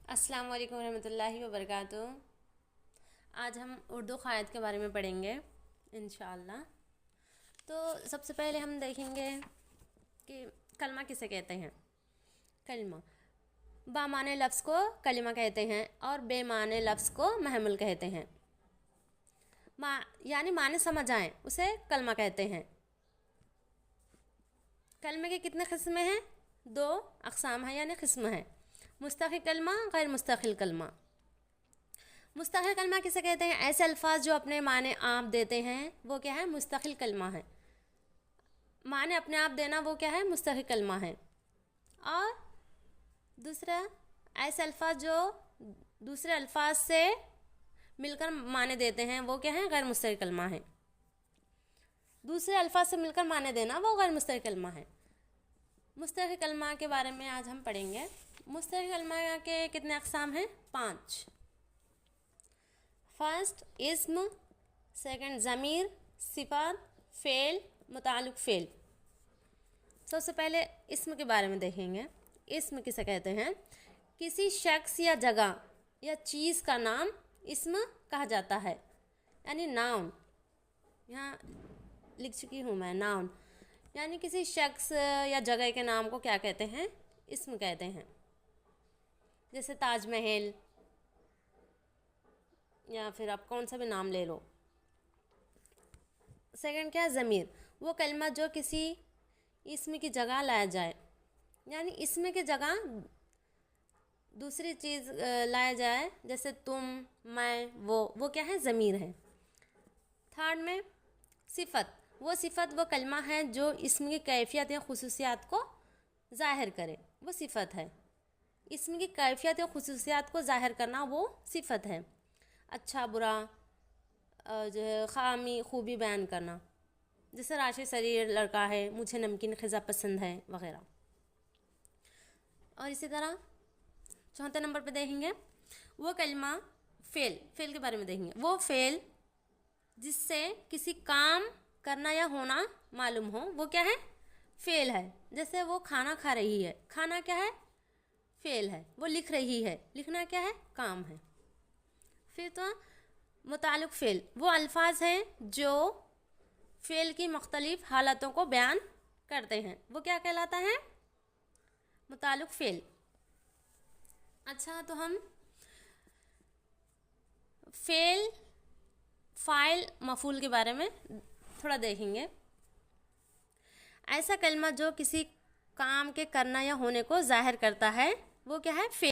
अस्सलाम वालेकुम रहमतुल्लाहि व बरकातुहू। आज हम उर्दू क़वायद के बारे में पढ़ेंगे इंशाअल्लाह। तो सबसे पहले हम देखेंगे कि कलमा किसे कहते हैं। कलमा बामाने लफ्ज़ को कलिमा कहते हैं और बेमाने लफ्ज़ को महमुल कहते हैं। यानी माने समझ आए उसे कलमा कहते हैं। कलमे के कितने क़िस्में हैं? दो अक़साम हैं यानी क़िस्म हैं, मुस्तक़िल कलमा, गैर मुस्तक़िल कलमा। मुस्तक़िल कलमा किसे कहते हैं? ऐसे अल्फाज जो अपने माने आप देते हैं वो क्या है? मुस्तक़िल कलमा है। माने अपने आप देना वो क्या है? मुस्तक़िल कलमा है। और दूसरा ऐसे अल्फाज जो दूसरे अल्फाज से मिलकर माने देते हैं वो क्या है? गैर मुस्तक़िल कलमा है। दूसरे अल्फाज से मिलकर माने देना वो गैर मुस्तक़िल कलमा है। मुस्तक़िल कलमा के बारे में आज हम पढ़ेंगे। मुस्तक़िल कलमा के कितने अक़साम हैं? 5। फर्स्ट इस्म, सेकंड ज़मीर, सिफ़ात, फ़ेल, मुताल्लिक़ फ़ेल। सबसे पहले इस्म के बारे में देखेंगे। इस्म किसे कहते हैं? किसी शख्स या जगह या चीज़ का नाम इस्म कहा जाता है, यानी नाउन। यहाँ लिख चुकी हूँ मैं, नाउन यानी किसी शख्स या जगह के नाम को क्या कहते हैं? इस्म कहते हैं। जैसे ताजमहल या फिर आप कौन सा भी नाम ले लो। सेकंड क्या है? ज़मीर, वो कलमा जो किसी इस्म की जगह लाया जाए, यानी इस्म की जगह दूसरी चीज़ लाया जाए, जैसे तुम, मैं, वो क्या है? ज़मीर है। थर्ड में सिफ़त, वो सिफ़त वो कलमा है जो इस्म की कैफियत या खुसूसियात को ज़ाहिर करे, वो सिफ़त है। इस्म की कैफियत या खुसूसियात को ज़ाहिर करना वो सिफ़त है। अच्छा बुरा जो है ख़ामी खूबी बयान करना, जैसे राशि शरीर लड़का है, मुझे नमकीन ख़िज़ा पसंद है वग़ैरह। और इसी तरह चौथे नंबर पे देखेंगे वो कलमा फ़ेल। फ़ेल के बारे में देखेंगे। वो फ़ेल जिससे किसी काम करना या होना मालूम हो वो क्या है? फ़ेल है। जैसे वो खाना खा रही है, खाना क्या है? फ़ेल है। वो लिख रही है, लिखना क्या है? काम है। फिर तो मुताल्लिक़ फ़ेल, वो अल्फाज हैं जो फ़ेल की मुख्तलिफ़ हालतों को बयान करते हैं, वो क्या कहलाता है? मुताल्लिक़ फ़ेल। अच्छा, तो हम फ़ेल, फ़ाइल, मफ़ूल के बारे में थोड़ा देखेंगे। ऐसा कलमा जो किसी काम के करना या होने को ज़ाहिर करता है वो क्या है? फ़ेल।